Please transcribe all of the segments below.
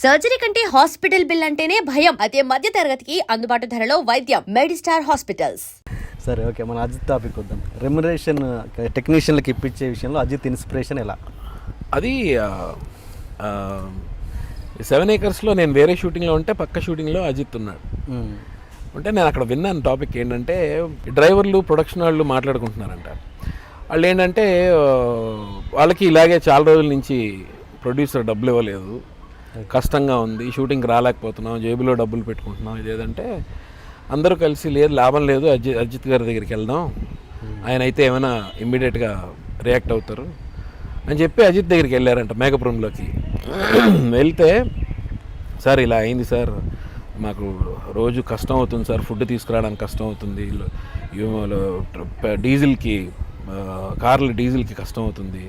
Surgery కంటే hospital bill అంటేనే భయం. అదే మధ్య తరగతికి అందుబాటు ధరలో వైద్యం. Medistar hospitals. సరే, ఓకే, మన అజిత్ టాపిక్ వద్దాం. రెమ్యునరేషన్ టెక్నీషియన్లకు ఇప్పించే విషయంలో అజిత్ ఇన్స్పిరేషన్ ఎలా? అది 7 Acres నేను వేరే షూటింగ్లో ఉంటే పక్క షూటింగ్లో అజిత్ ఉన్నాడు. అంటే నేను అక్కడ విన్నాను టాపిక్ ఏంటంటే, డ్రైవర్లు ప్రొడక్షన్ వాళ్ళు మాట్లాడుకుంటున్నారంట. వాళ్ళు ఏంటంటే వాళ్ళకి ఇలాగే చాలా రోజుల నుంచి ప్రొడ్యూసర్ డబ్బులు ఇవ్వలేదు, కష్టంగా ఉంది, షూటింగ్కి రాలేకపోతున్నాం, జేబులో డబ్బులు పెట్టుకుంటున్నాం, ఇదేదంటే అందరూ కలిసి లేదు లాభం లేదు, అజిత్ గారి దగ్గరికి వెళ్దాం, ఆయన అయితే ఏమైనా ఇమ్మీడియట్గా రియాక్ట్ అవుతారు అని చెప్పి అజిత్ దగ్గరికి వెళ్ళారంట మేకపురంలోకి. వెళ్తే సార్ ఇలా అయింది సార్, మాకు రోజు కష్టం అవుతుంది సార్, ఫుడ్ తీసుకురావడానికి కష్టం అవుతుంది, డీజిల్కి కార్లు డీజిల్కి కష్టం అవుతుంది,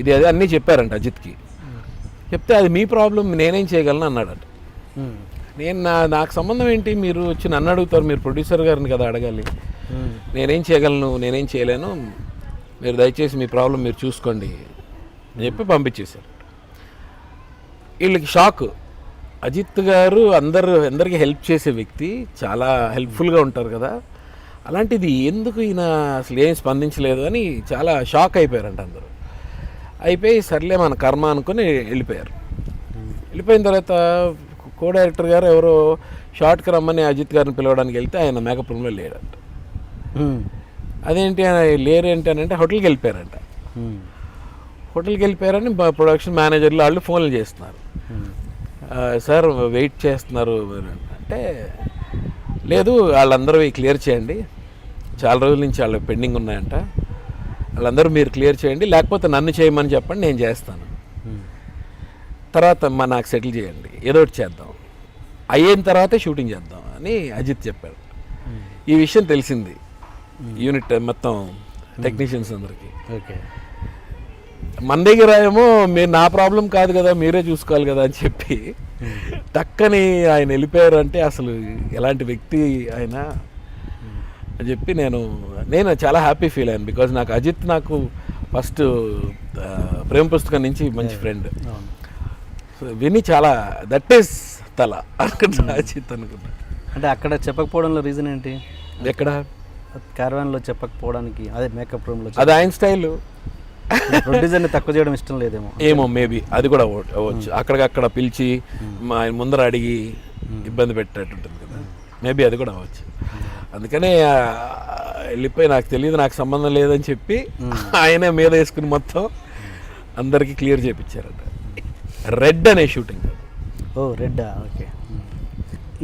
ఇది అదే అన్నీ చెప్పారంట అజిత్కి. చెప్తే అది మీ ప్రాబ్లం, నేనేం చేయగలను అన్నాడట. నాకు సంబంధం ఏంటి, మీరు వచ్చి నన్ను అడుగుతారు, మీరు ప్రొడ్యూసర్ గారిని కదా అడగాలి, నేనేం చేయగలను, నేనేం చేయలేను, మీరు దయచేసి మీ ప్రాబ్లం మీరు చూసుకోండి అని చెప్పి పంపించేశారు. వీళ్ళకి షాక్. అజిత్ గారు అందరికీ హెల్ప్ చేసే వ్యక్తి, చాలా హెల్ప్ఫుల్గా ఉంటారు కదా, అలాంటిది ఎందుకు ఈయన అసలు ఏం స్పందించలేదు అని చాలా షాక్ అయిపోయారంట అందరూ. అయిపోయి సర్లే మన కర్మ అనుకుని వెళ్ళిపోయారు. వెళ్ళిపోయిన తర్వాత కో డైరెక్టర్ గారు ఎవరో షార్ట్కి రమ్మని అజిత్ గారిని పిలవడానికి వెళ్తే ఆయన మేకపురంలో లేడంట. అదేంటి లేరేంటి అని అంటే హోటల్కి వెళ్ళిపోయారంట. హోటల్కి వెళ్ళిపోయారని ప్రొడక్షన్ మేనేజర్లు వాళ్ళు ఫోన్లు చేస్తున్నారు, సార్ వెయిట్ చేస్తున్నారు అంటే, లేదు వాళ్ళందరూ క్లియర్ చేయండి, చాలా రోజుల నుంచి వాళ్ళు పెండింగ్ ఉన్నాయంట, వాళ్ళందరూ మీరు క్లియర్ చేయండి, లేకపోతే నన్ను చేయమని చెప్పండి, నేను చేస్తాను, తర్వాత నాకు సెటిల్ చేయండి, ఏదో ఒకటి చేద్దాం, అయిన తర్వాతే షూటింగ్ చేద్దాం అని అజిత్ చెప్పాడు. ఈ విషయం తెలిసింది యూనిట్ మొత్తం టెక్నీషియన్స్ అందరికీ. ఓకే, మన దగ్గర ఏమో మీరు నా ప్రాబ్లం కాదు కదా, మీరే చూసుకోవాలి కదా అని చెప్పి టక్కని ఆయన వెళ్ళిపోయారు. అంటే అసలు ఎలాంటి వ్యక్తి ఆయన అని చెప్పి నేను చాలా హ్యాపీ ఫీల్ అయ్యాను. బికాజ్ నాకు అజిత్ నాకు ఫస్ట్ ప్రేమ పుస్తకం నుంచి మంచి ఫ్రెండ్. సో విని చాలా దట్ ఈస్ తల అనుకుంటా అజిత్ అనుకుంటా. అంటే అక్కడ చెప్పకపోవడంలో రీజన్ ఏంటి? ఎక్కడ క్యారవాన్లో చెప్పకపోవడానికి? అదే మేకప్ రూమ్లో అది ఆయన స్టైల్. ప్రొడ్యూసర్ని తక్కువ చేయడం ఇష్టం లేదేమో. ఏమో మేబీ అది కూడా అవ్వచ్చు. అక్కడికక్కడ పిలిచి ఆయన ముందర అడిగి ఇబ్బంది పెట్టేట్టుంటుంది కదా, మేబీ అది కూడా అవ్వచ్చు. అందుకనే వెళ్ళిపోయి నాకు తెలియదు, నాకు సంబంధం లేదని చెప్పి ఆయనే మీద వేసుకుని మొత్తం అందరికీ క్లియర్ చేయించారట. రెడ్ అనే షూటింగ్. ఓ రెడ్డా, ఓకే.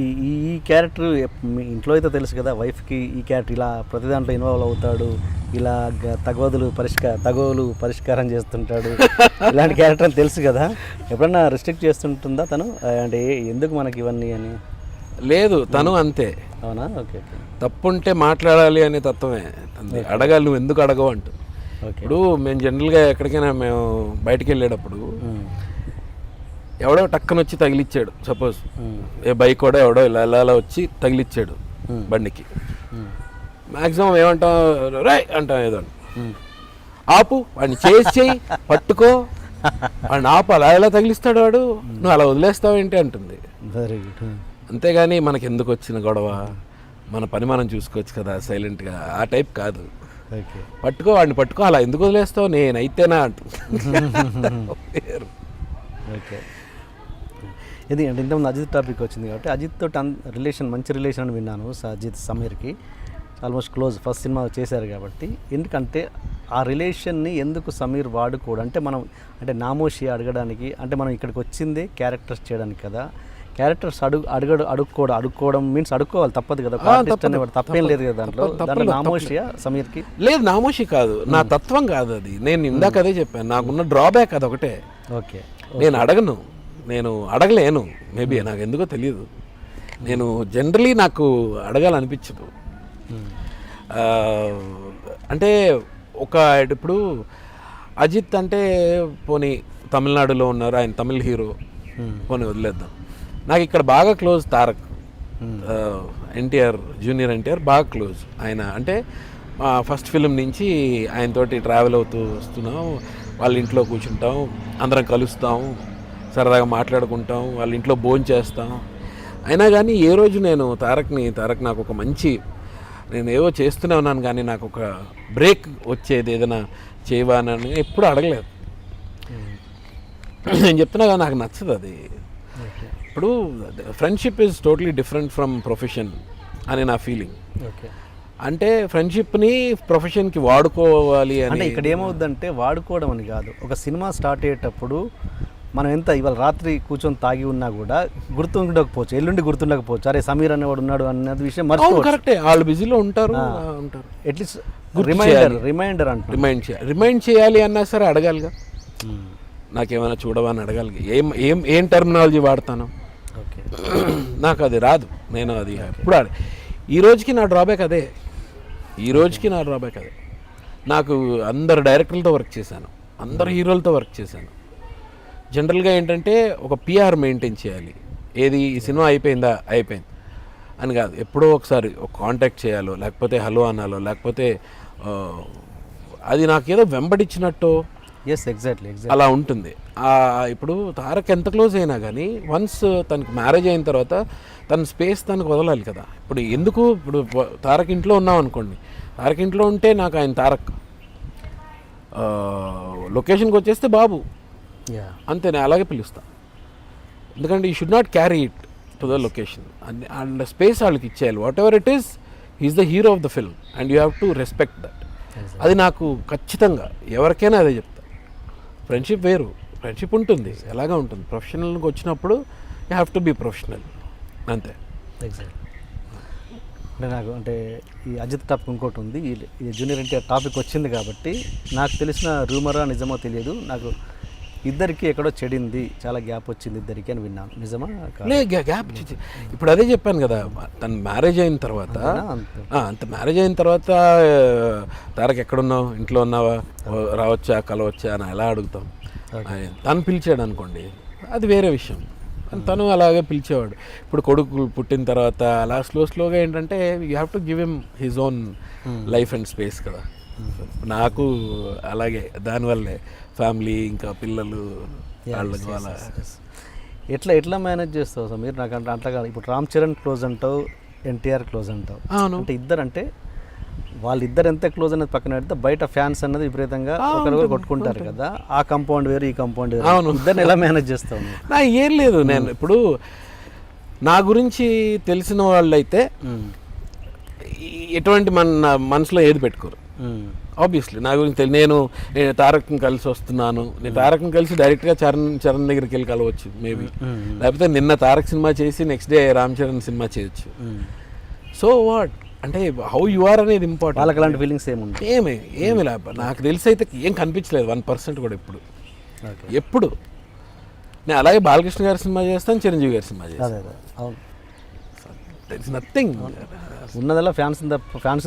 ఈ క్యారెక్టర్ మీ ఇంట్లో అయితే తెలుసు కదా, వైఫ్కి ఈ క్యారెక్టర్ ఇలా ప్రతి దాంట్లో ఇన్వాల్వ్ అవుతాడు, ఇలా తగోలు పరిష్కారం చేస్తుంటాడు, ఇలాంటి క్యారెక్టర్ అని తెలుసు కదా, ఎప్పుడన్నా రిస్ట్రిక్ట్ చేస్తుంటుందా తను? అంటే ఎందుకు మనకి ఇవన్నీ అని? లేదు, తను అంతే. అవునా? Okay okay. తప్పుంటే మాట్లాడాలి అనే తత్వమే అంతే, అడగాలి, నువ్వు ఎందుకు అడగవు అంటూ. ఇప్పుడు మేము జనరల్గా ఎక్కడికైనా మేము బయటికి వెళ్ళేటప్పుడు ఎవడో టక్కన వచ్చి తగిలిచ్చాడు, సపోజ్ ఏ బైక్ కూడా ఎవడో ఇలా వచ్చి తగిలిచ్చాడు బండికి, మ్యాక్సిమం ఏమంటాం, రై అంటాం, ఏదో ఆపు, వాడిని చేయి పట్టుకో, వాడిని ఆపు, అలా ఎలా తగిలిస్తాడు వాడు, నువ్వు అలా వదిలేస్తావు ఏంటి అంటుంది. Very good. అంతేగాని మనకి ఎందుకు వచ్చిన గొడవ, మన పని మనం చూసుకోవచ్చు కదా సైలెంట్గా, ఆ టైప్ కాదు. పట్టుకో, వాడిని పట్టుకో, అలా ఎందుకు వదిలేస్తావు, నేనైతేనా అంటుంది. ఓకే, ఇది అంటే ఇంతకుముందు అజిత్ టాపిక్ వచ్చింది కాబట్టి అజిత్ తోటి రిలేషన్ మంచి రిలేషన్ అని విన్నాను. అజిత్ సమీర్కి ఆల్మోస్ట్ క్లోజ్, ఫస్ట్ సినిమా చేశారు కాబట్టి. ఎందుకంటే ఆ రిలేషన్ని ఎందుకు సమీర్ వాడుకోడు అంటే, మనం అంటే నామోషి అడగడానికి, అంటే మనం ఇక్కడికి వచ్చిందే క్యారెక్టర్స్ చేయడానికి కదా, క్యారెక్టర్స్ అడుక్కోవడం మీన్స్ అడుక్కోవాలి, తప్పదు కదా, తప్పేం లేదు కదా దాంట్లో నామోషియా సమీర్కి? లేదు, నామోషి కాదు, నా తత్వం కాదు అది. నేను ఇందాక అదే చెప్పాను, నాకున్న డ్రాబ్యాక్ అదొకటే. ఓకే, నేను అడగను, నేను అడగలేను, మేబీ నాకు ఎందుకో తెలియదు, నేను జనరలీ నాకు అడగాలనిపించదు. అంటే ఇప్పుడు అజిత్ అంటే పోనీ తమిళనాడులో ఉన్నారు, ఆయన తమిళ్ హీరో, పోనీ వదిలేద్దాం. నాకు ఇక్కడ బాగా క్లోజ్ తారక్, ఎన్టీఆర్, జూనియర్ ఎన్టీఆర్ బాగా క్లోజ్. ఆయన అంటే ఫస్ట్ ఫిలిం నుంచి ఆయనతోటి ట్రావెల్ అవుతూ వస్తున్నాం, వాళ్ళ ఇంట్లో కూర్చుంటాం, అందరం కలుస్తాం, సరదాగా మాట్లాడుకుంటాం, వాళ్ళ ఇంట్లో భోజనం చేస్తాం. అయినా కానీ ఏ రోజు నేను తారక్ నాకు ఒక మంచి, నేను ఏవో చేస్తూనే ఉన్నాను కానీ నాకు ఒక బ్రేక్ వచ్చేది ఏదైనా చేయవా అని ఎప్పుడు అడగలేదు. నేను చెప్తున్నా కదా, నాకు నచ్చదు అది. ఇప్పుడు friendship is totally different from profession అని నా ఫీలింగ్. ఓకే, అంటే ఫ్రెండ్షిప్ని ప్రొఫెషన్కి వాడుకోవాలి అని. అంటే ఇక్కడ ఏమవుద్దంటే వాడుకోవడం అని కాదు, ఒక సినిమా స్టార్ట్ అయ్యేటప్పుడు మనం ఎంత ఇవాళ రాత్రి కూర్చొని తాగి ఉన్నా కూడా గుర్తుండకపోవచ్చు, ఎల్లుండి గుర్తుండకపోవచ్చు, అరే సమీర్ అనేవాడు ఉన్నాడు అన్నది విషయం మర్చిపోవచ్చు. కరెక్టే, వాళ్ళు బిజీలో ఉంటారు. అట్లీస్ట్ రిమైండ్ చేయాలి అన్నా సరే అడగాలిగా, నాకేమైనా చూడవా అని అడగాలి. ఏం టెర్మినాలజీ వాడతాను, ఓకే, నాకు అది రాదు. నేను అది ఎప్పుడు ఈ రోజుకి నా డ్రాబ్యాక్ అదే. నాకు అందరు డైరెక్టర్లతో వర్క్ చేశాను, అందరు హీరోలతో వర్క్ చేశాను. జనరల్గా ఏంటంటే ఒక పిఆర్ మెయింటైన్ చేయాలి. ఏది ఈ సినిమా అయిపోయిందా, అయిపోయింది అని కాదు, ఎప్పుడో ఒకసారి ఒక కాంటాక్ట్ చేయాలో, లేకపోతే హలో అనాలో, లేకపోతే అది నాకేదో వెంబడించినట్టు ఎగ్జాక్ట్లీ అలా ఉంటుంది. ఇప్పుడు తారక్ ఎంత క్లోజ్ అయినా కానీ వన్స్ తనకి మ్యారేజ్ అయిన తర్వాత తన స్పేస్ తనకు వదలాలి కదా. ఇప్పుడు తారక్ ఇంట్లో ఉన్నాం అనుకోండి, తారక్ ఇంట్లో ఉంటే నాకు ఆయన తారక్, లొకేషన్కి వచ్చేస్తే బాబు అంతే, నేను అలాగే పిలుస్తాను. ఎందుకంటే you should not carry it to the location. And space వాళ్ళకి ఇచ్చేయాలి. Whatever it is, he is the hero of the film and you have to respect that. అది నాకు ఖచ్చితంగా ఎవరికైనా అదే చెప్తా. ఫ్రెండ్షిప్ వేరు, ఫ్రెండ్షిప్ ఉంటుంది, ఎలాగా ఉంటుంది. ప్రొఫెషనల్కి వచ్చినప్పుడు you have to be professional, అంతే. ఎగ్జాక్ట్. అంటే నాకు అంటే ఈ అజిత్ టాపిక్ ఇంకోటి ఉంది, ఈ జూనియర్ ఎన్టీఆర్ టాపిక్ వచ్చింది కాబట్టి నాకు తెలిసిన రూమరా నిజమో తెలియదు, నాకు ఇద్దరికి ఎక్కడో చెడింది, చాలా గ్యాప్ వచ్చింది ఇద్దరికి అని విన్నాను. నిజమా? గ్యాప్ ఇప్పుడు అదే చెప్పాను కదా, తన మ్యారేజ్ అయిన తర్వాత మ్యారేజ్ అయిన తర్వాత తారక్ ఎక్కడున్నావు, ఇంట్లో ఉన్నావా, రావచ్చా, కలవచ్చా అని ఎలా అడుగుతాం. తను పిలిచాడు అనుకోండి, అది వేరే విషయం. తను అలాగే పిలిచేవాడు. ఇప్పుడు కొడుకు పుట్టిన తర్వాత అలా స్లోగా ఏంటంటే you have to give him his own life and space కదా. నాకు అలాగే దానివల్లే ఫ్యామిలీ, ఇంకా పిల్లలు, వాళ్ళకి వాళ్ళ ఎట్లా మేనేజ్ చేస్తావు సార్ మీరు? నాకు అట్లా కాదు, ఇప్పుడు రామ్ చరణ్ క్లోజ్ అంటావు, ఎన్టీఆర్ క్లోజ్ అంటావు, అంటే ఇద్దరు అంటే వాళ్ళిద్దరు ఎంత క్లోజ్ అనేది పక్కన పెడితే బయట ఫ్యాన్స్ అన్నది విపరీతంగా ఒకరు కొట్టుకుంటారు కదా, ఆ కంపౌండ్ వేరు, ఈ కంపౌండ్ వేరు. అవును, ఇద్దరిని ఎలా మేనేజ్ చేస్తావు? నా ఏం లేదు, నేను ఇప్పుడు నా గురించి తెలిసిన వాళ్ళు అయితే ఎటువంటి మనసులో ఏది పెట్టుకోరు. ఆబ్వియస్లీ నా గురించి నేను తారక్ని కలిసి వస్తున్నాను, నేను తారక్ని కలిసి డైరెక్ట్గా చరణ్ దగ్గరికి వెళ్ళి కలవచ్చు మేబీ, లేకపోతే నిన్న తారక్ సినిమా చేసి next day Ram Charan cinema చేయొచ్చు. సో వాట్ అంటే హౌ యు ఆర్ అనేది ఇంపార్టెంట్. వాళ్ళకి అలాంటి ఫీలింగ్స్ ఏమి లేక నాకు తెలిసి అయితే ఏం కనిపించలేదు 1% కూడా ఎప్పుడు. నేను అలాగే బాలకృష్ణ గారి సినిమా చేస్తాను, చిరంజీవి గారి సినిమా చేస్తాను, నథింగ్. ఉన్నదల్లా ఫ్యాన్స్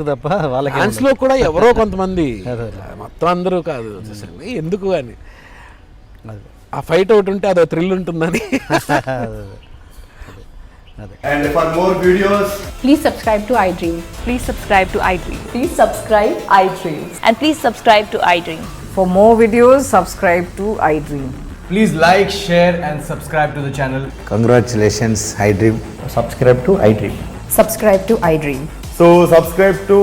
తప్ప వాళ్ళకి ఫ్యాన్స్లో కూడా ఎవరో కొంతమంది, మొత్తం అందరూ కాదు. ఎందుకు అని ఆ ఫైట్ ఒకటి ఉంటే అదో థ్రిల్ ఉంటుందని. And for more videos, please subscribe to iDream. Please subscribe to iDream. Please subscribe iDream. And please subscribe to iDream. For more videos, subscribe to iDream. please like, share and subscribe to the channel. Congratulations, iDream. Subscribe to iDream. Subscribe to iDream. So subscribe to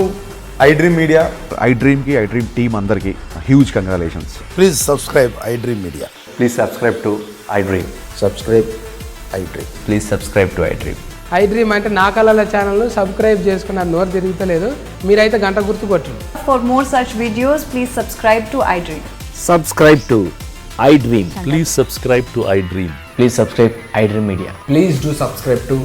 iDream Media. iDream ki iDream team andarki huge congratulations. Please subscribe iDream Media. Please subscribe to iDream. Subscribe iDream. Please subscribe to iDream. iDream అంటే నా కళల channel subscribe చేసుకున్న నోరు తిరుగుతలేదు, మీరైతే గంట గుర్తు కొట్టండి. For more such videos, please subscribe to iDream. Subscribe to iDream. Please subscribe to iDream. Please subscribe iDream Media. Please do subscribe to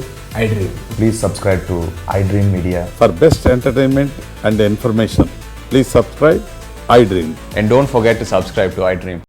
iDream. Please subscribe to iDream Media. For best entertainment and information, please subscribe iDream. And don't forget to subscribe to iDream.